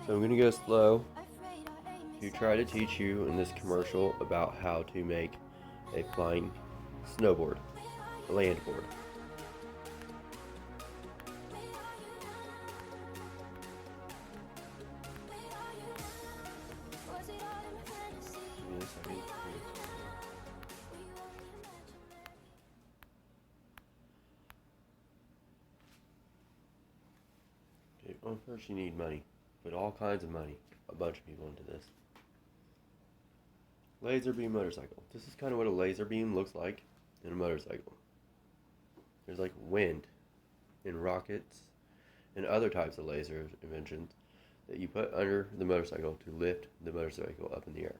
So I'm going to go slow to try to teach you in this commercial about how to make a flying snowboard, a land board. Give me a second. Okay, well, first you need money. Put all kinds of money, a bunch of people into this. Laser beam motorcycle. This is kind of what a laser beam looks like in a motorcycle. There's like wind and rockets and other types of laser inventions that you put under the motorcycle to lift the motorcycle up in the air.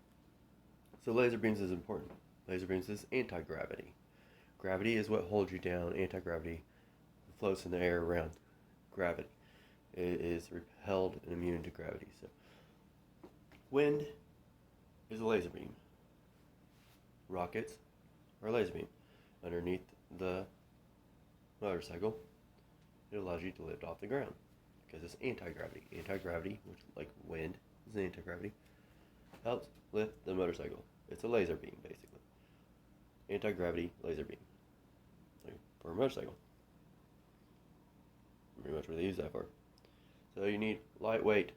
So laser beams is important. Laser beams is anti-gravity. Gravity is what holds you down. Anti-gravity floats in the air around gravity. It is repelled and immune to gravity. So wind is a laser beam. Rockets are a laser beam. Underneath the motorcycle, it allows you to lift off the ground because it's anti-gravity. Anti-gravity, which like wind is anti-gravity, helps lift the motorcycle. It's a laser beam, basically. Anti-gravity laser beam. Like for a motorcycle. Pretty much what they use that for. So you need lightweight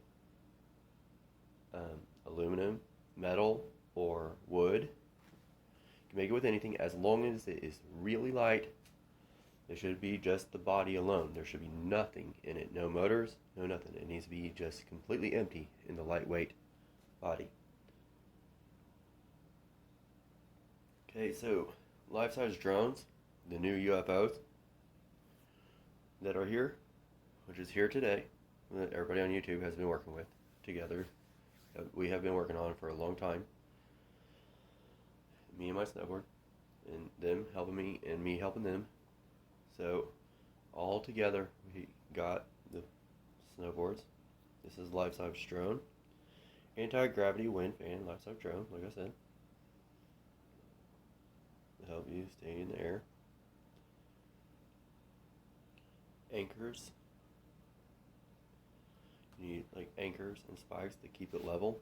aluminum, metal, or wood. You can make it with anything as long as it is really light. It should be just the body alone. There should be nothing in it. No motors, no nothing. It needs to be just completely empty in the lightweight body. Okay, so life-size drones, the new UFOs that are here, which is here today, that everybody on YouTube has been working with together. We have been working on for a long time. Me and my snowboard, and them helping me, and me helping them. So, all together, we got the snowboards. This is life-size drone. Anti-gravity wind fan, life-size drone, like I said. To help you stay in the air. Anchors. You need like anchors and spikes to keep it level.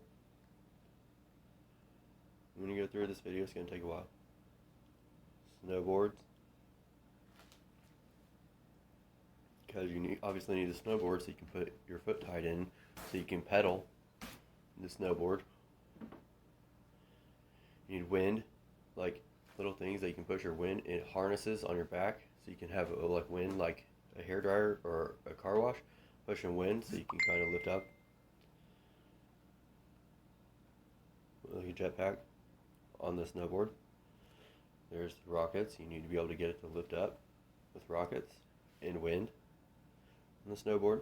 I'm going to go through this video, it's going to take a while. Snowboards. Because you obviously need a snowboard so you can put your foot tight in so you can pedal the snowboard. You need wind, like little things that you can put your wind in harnesses on your back so you can have like wind like a hairdryer or a car wash, pushing wind so you can kind of lift up like a jetpack on the snowboard. There's rockets. You need to be able to get it to lift up with rockets and wind on the snowboard.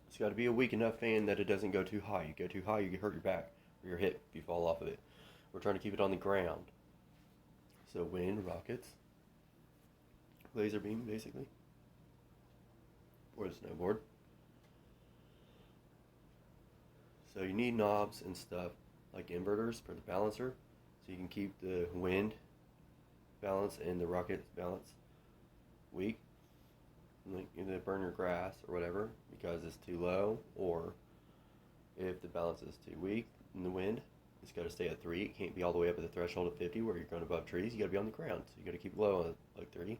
It's got to be a weak enough fan that it doesn't go too high. You go too high, you can hurt your back or your hip if you fall off of it. We're trying to keep it on the ground. So wind, rockets, laser beam basically, or the snowboard. So you need knobs and stuff like inverters for the balancer so you can keep the wind balance and the rocket balance weak. Like either burn your grass or whatever because it's too low, or if the balance is too weak in the wind, it's got to stay at 3. It can't be all the way up at the threshold of 50 where you're going above trees. You got to be on the ground, so you got to keep it low at like 30.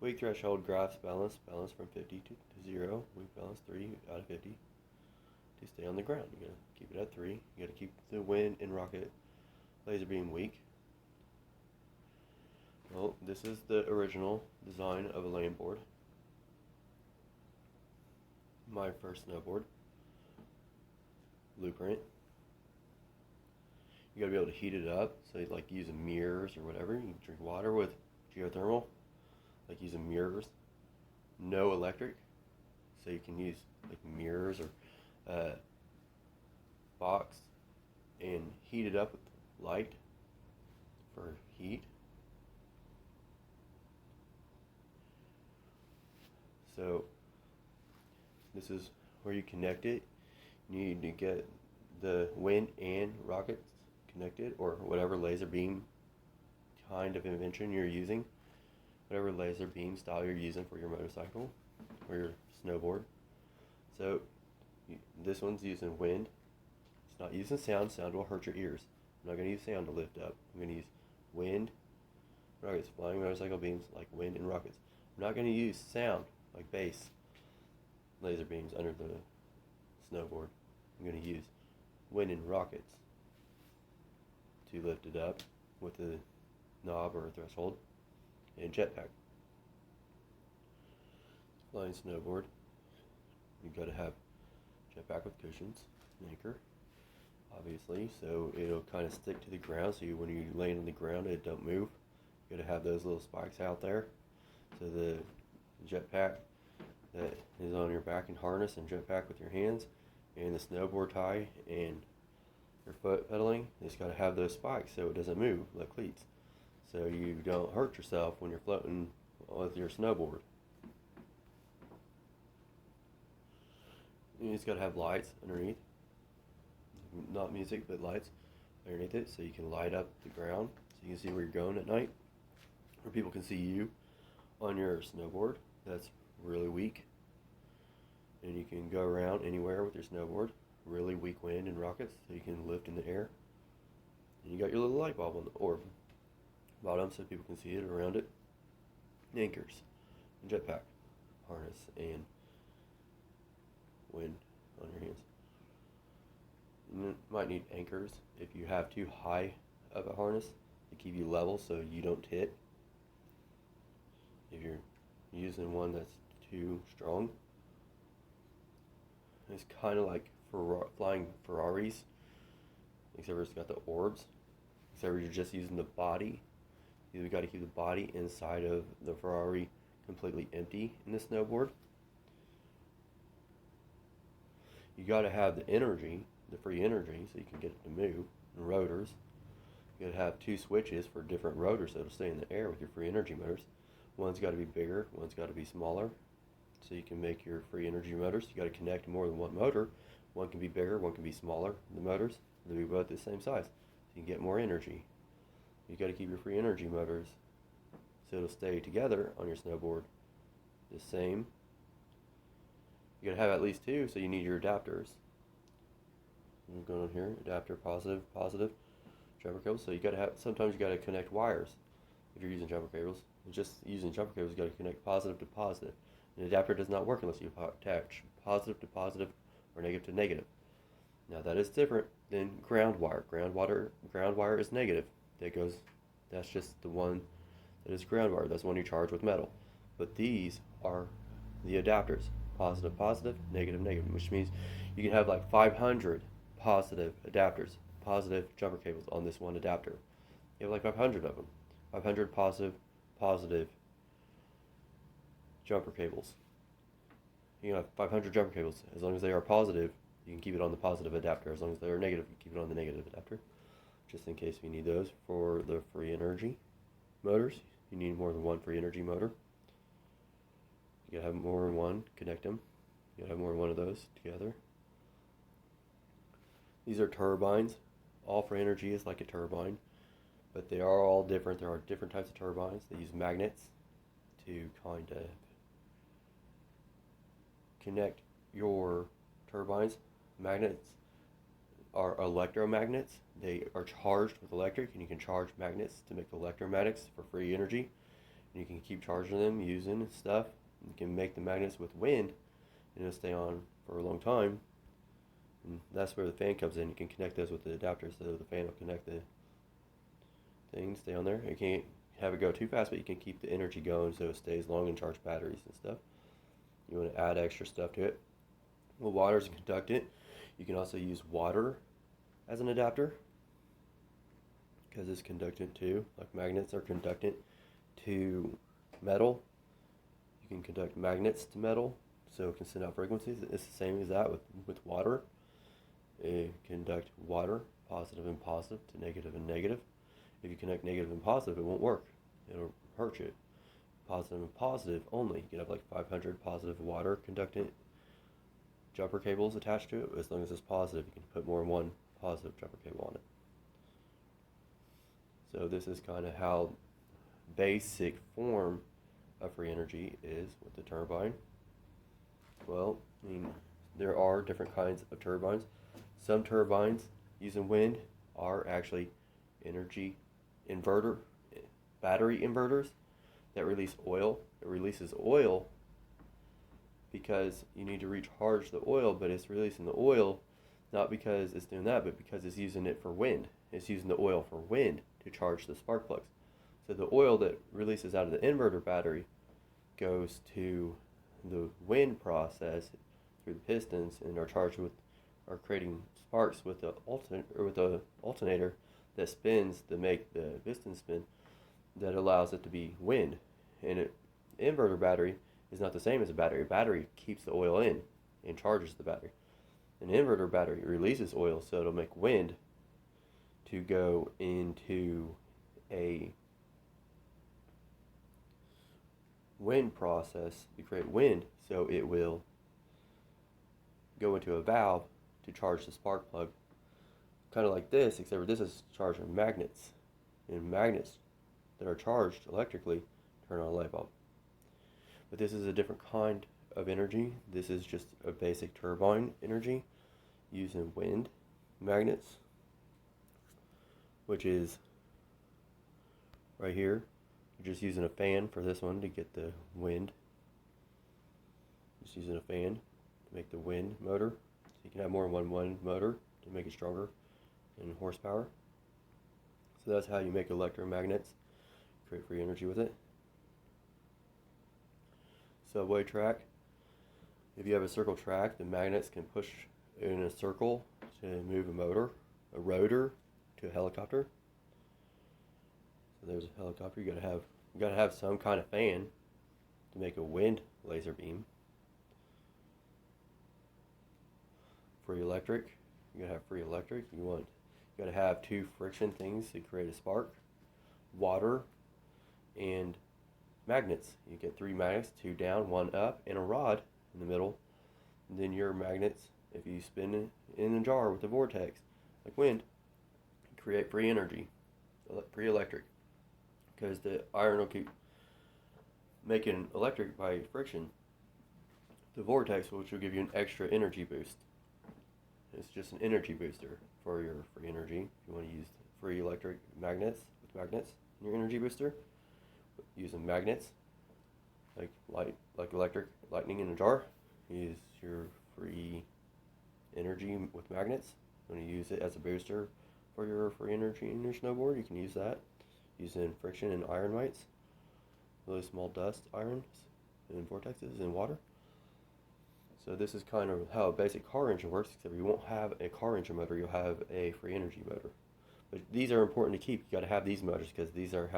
Weak threshold, grass balance from 50 to 0. Weak balance 3 out of 50 to stay on the ground. You got to keep it at 3. You got to keep the wind and rocket laser beam weak. Well, this is the original design of a land board. My first snowboard. Blueprint. You gotta be able to heat it up, so you like using mirrors or whatever. You can drink water with geothermal, like using mirrors. No electric, so you can use like mirrors or box and heat it up with light for heat. So this is where you connect it. You need to get the wind and rockets connected, or whatever laser beam kind of invention you're using. whatever laser beam style you're using for your motorcycle or your snowboard. So this one's using wind. It's not using sound. Sound will hurt your ears. I'm not going to use sound to lift up. I'm going to use wind, rockets, flying motorcycle beams like wind and rockets. I'm not going to use sound like bass laser beams under the snowboard. I'm going to use wind and rockets to lift it up with a knob or a threshold and jetpack. Flying snowboard, you've got to have jetpack with cushions, an anchor, obviously, so it'll kind of stick to the ground, so when you land on the ground it don't move. You got to have those little spikes out there, so the jetpack that is on your back and harness and jetpack with your hands, and the snowboard tie and your foot pedaling, it's got to have those spikes so it doesn't move like cleats, so you don't hurt yourself when you're floating with your snowboard. You just got to have lights underneath, not music but lights underneath it, so you can light up the ground so you can see where you're going at night, or people can see you on your snowboard that's really weak, and you can go around anywhere with your snowboard, really weak wind and rockets, so you can lift in the air. And you got your little light bulb on the orb bottom so people can see it around it. Anchors, and jetpack, harness, and wind on your hands. You might need anchors if you have too high of a harness to keep you level so you don't hit. If you're using one that's too strong, it's kind of like flying Ferraris, except for it's got the orbs, except for you're just using the body. You've got to keep the body inside of the Ferrari completely empty in the snowboard. You got to have the energy, the free energy, so you can get it to move, and rotors. You got to have two switches for different rotors so it'll stay in the air with your free energy motors. One's got to be bigger, one's got to be smaller, so you can make your free energy motors. You got to connect more than one motor. One can be bigger, one can be smaller. The motors, they'll be both the same size, so you can get more energy. You got to keep your free energy motors so it'll stay together on your snowboard the same. You got to have at least two, so you need your adapters. I'm going on here, adapter, positive, jumper cables. So you got to have. Sometimes you got to connect wires if you're using jumper cables. Just using jumper cables, you got to connect positive to positive. An adapter does not work unless you attach positive to positive or negative to negative. Now that is different than ground wire. Ground wire is negative. That's just the one that is ground wire. That's the one you charge with metal. But these are the adapters. Positive, negative, which means you can have like 500 positive adapters, positive jumper cables on this one adapter. You have like 500 of them. 500 positive jumper cables. You can have 500 jumper cables. As long as they are positive, you can keep it on the positive adapter. As long as they are negative, you keep it on the negative adapter. Just in case you need those for the free energy motors. You need more than one free energy motor. You gotta have more than one, connect them. You gotta have more than one of those together. These are turbines. All free energy is like a turbine, but they are all different. There are different types of turbines. They use magnets to kind of connect your turbines. Magnets are electromagnets. They are charged with electric, and you can charge magnets to make electromagnets for free energy. And you can keep charging them using stuff. You can make the magnets with wind, and it'll stay on for a long time. And that's where the fan comes in. You can connect those with the adapters, so the fan will connect the thing, stay on there. You can't have it go too fast, but you can keep the energy going so it stays long and charge batteries and stuff. You want to add extra stuff to it. Well, water is a conductant. You can also use water as an adapter because it's conductant too. Like magnets are conductant to metal. You can conduct magnets to metal, so it can send out frequencies. It's the same as that with water. It conduct water, positive and positive, to negative and negative. If you connect negative and positive, it won't work. It'll hurt you. Positive and positive only. You can have like 500 positive water conductant jumper cables attached to it. As long as it's positive, you can put more than one positive jumper cable on it. So this is kind of how basic form of free energy is with the turbine? Well, I mean, there are different kinds of turbines. Some turbines using wind are actually energy inverter, battery inverters that release oil. It releases oil because you need to recharge the oil, but it's releasing the oil not because it's doing that, but because it's using it for wind. It's using the oil for wind to charge the spark plugs. So the oil that releases out of the inverter battery goes to the wind process through the pistons and are creating sparks with the alternator that spins to make the piston spin that allows it to be wind. And an inverter battery is not the same as a battery. A battery keeps the oil in and charges the battery. An inverter battery releases oil so it'll make wind to go into a wind process to create wind, so it will go into a valve to charge the spark plug, kind of like this, except for this is charging magnets, and magnets that are charged electrically turn on a light bulb. But this is a different kind of energy. This is just a basic turbine energy using wind magnets, which is right here. You're just using a fan for this one to get the wind. Just using a fan to make the wind motor. So you can have more than one motor to make it stronger in horsepower. So that's how you make electromagnets, create free energy with it. Subway track. If you have a circle track, the magnets can push in a circle to move a motor, a rotor to a helicopter. So there's a helicopter. You gotta have some kind of fan to make a wind laser beam. Free electric. You gotta have free electric. You gotta have two friction things to create a spark. Water and magnets. You get 3 magnets, 2 down, 1 up, and a rod in the middle. And then your magnets, if you spin it in a jar with a vortex, like wind, create free energy, free electric. Because the iron will keep making electric by friction. The vortex, which will give you an extra energy boost. It's just an energy booster for your free energy. If you want to use free electric magnets with magnets in your energy booster, using magnets like electric lightning in a jar, use your free energy with magnets. You want to use it as a booster for your free energy in your snowboard, you can use that using friction and iron mites, really small dust irons and vortexes in water. So this is kind of how a basic car engine works, except you won't have a car engine motor, you'll have a free energy motor. But these are important to keep. You got to have these motors because these are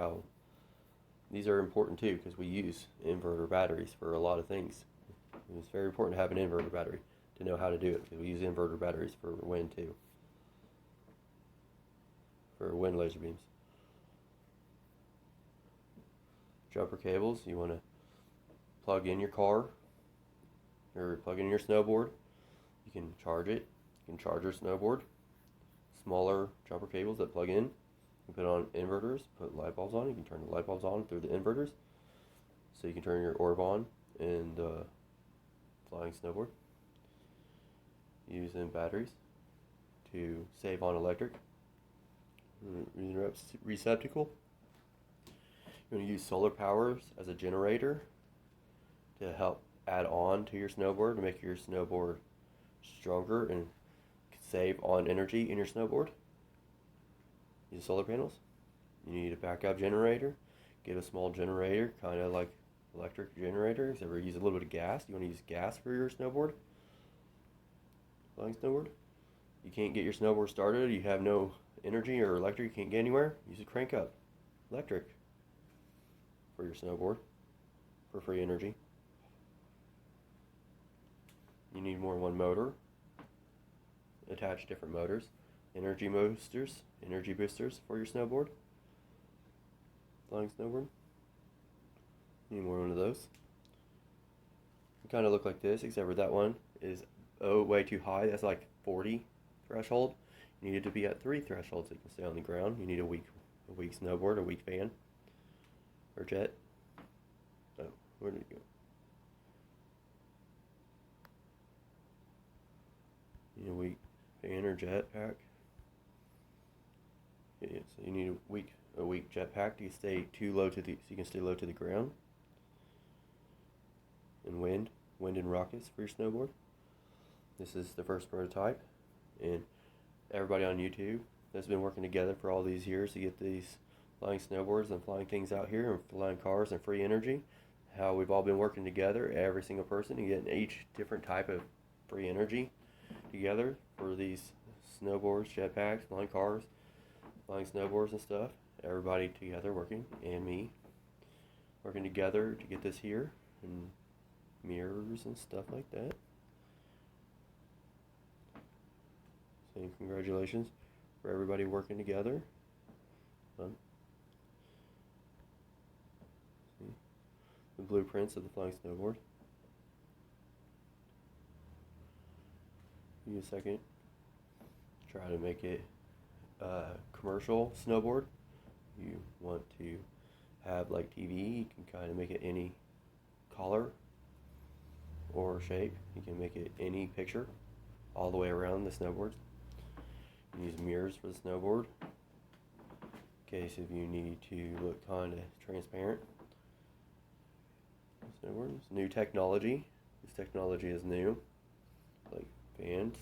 important too, because we use inverter batteries for a lot of things. It's very important to have an inverter battery to know how to do it, because we use inverter batteries for wind too, for wind laser beams. Jumper cables, you want to plug in your car or plug in your snowboard. You can charge it. You can charge your snowboard. Smaller jumper cables that plug in. You put on inverters, put light bulbs on. You can turn the light bulbs on through the inverters. So you can turn your orb on in the flying snowboard using batteries to save on electric. Receptacle. You're going to use solar powers as a generator to help add on to your snowboard to make your snowboard stronger and save on energy in your snowboard. Use solar panels. You need a backup generator. Get a small generator, kind of like electric generators. Ever use a little bit of gas? You want to use gas for your snowboard? Flying snowboard? You can't get your snowboard started. You have no energy or electric. You can't get anywhere. Use a crank up electric for your snowboard for free energy. You need more than one motor. Attach different motors. Energy boosters for your snowboard. Flying snowboard. You need more than one of those. They kind of look like this, except for that one is way too high. That's like 40 threshold. You need it to be at 3 thresholds so you can stay on the ground. You need a weak snowboard, a weak fan, or jet. Oh. Where did it go? You need a weak fan or jetpack. Yeah, so you need a weak jetpack to stay too low to the so you can stay low to the ground. And wind and rockets for your snowboard. This is the first prototype, and everybody on YouTube that's been working together for all these years to get these flying snowboards and flying things out here and flying cars and free energy. How we've all been working together, every single person, and getting each different type of free energy together for these snowboards, jetpacks, flying cars, flying snowboards and stuff. Everybody together working, and me working together to get this here, and mirrors and stuff like that. So congratulations for everybody working together. See the blueprints of the flying snowboard. Give me a second. Try to make it a commercial snowboard. You want to have like TV, you can kind of make it any color or shape. You can make it any picture all the way around the snowboards. You can use mirrors for the snowboard in case if you need to look kind of transparent. Snowboards, new technology. This technology is new, like fans.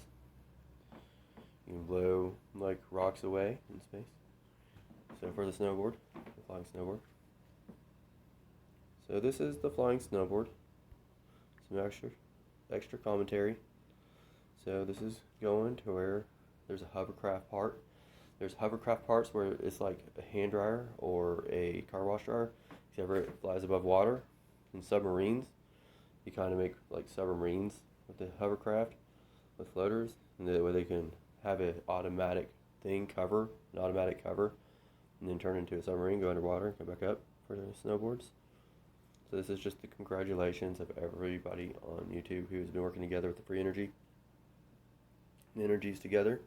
You can blow like rocks away in space. So for the snowboard, the flying snowboard. So this is the flying snowboard. Some extra commentary. So this is going to where there's a hovercraft part. There's hovercraft parts where it's like a hand dryer or a car wash dryer. Except it flies above water. In submarines, you kind of make like submarines with the hovercraft with floaters, and that way they can have an automatic cover, and then turn into a submarine, go underwater, and come back up for the snowboards. So this is just the congratulations of everybody on YouTube who has been working together with the free energy. The energies together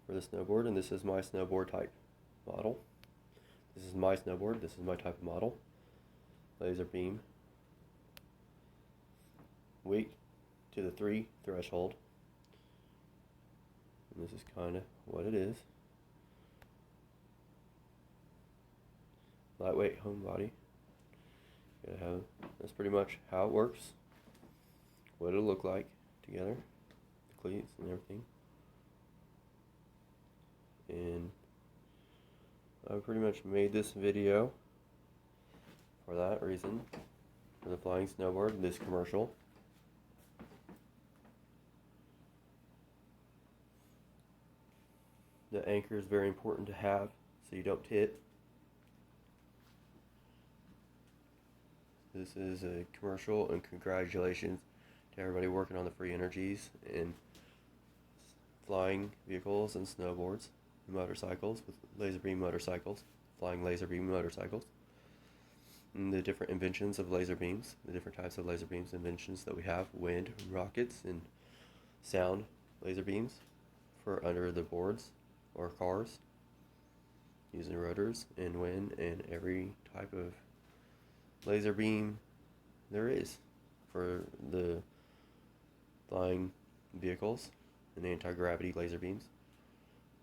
for the snowboard, and this is my snowboard type model. This is my snowboard, this is my type of model. Laser beam. Weight to the 3 threshold. And this is kind of what it is. Lightweight home body. That's pretty much how it works. What it'll look like together. The cleats and everything. And I pretty much made this video for that reason. For the flying snowboard, this commercial. The anchor is very important to have so you don't hit. This is a commercial, and congratulations to everybody working on the free energies in flying vehicles and snowboards, motorcycles with laser beam motorcycles, flying laser beam motorcycles, and the different inventions of laser beams, the different types of laser beams inventions that we have, wind, rockets, and sound laser beams for under the boards or cars, using rotors and wind and every type of laser beam there is for the flying vehicles and anti-gravity laser beams,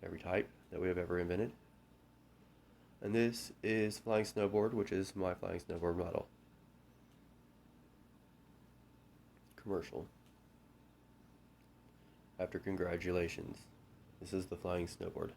every type that we have ever invented. And this is flying snowboard, which is my flying snowboard model. Commercial. After congratulations, this is the flying snowboard.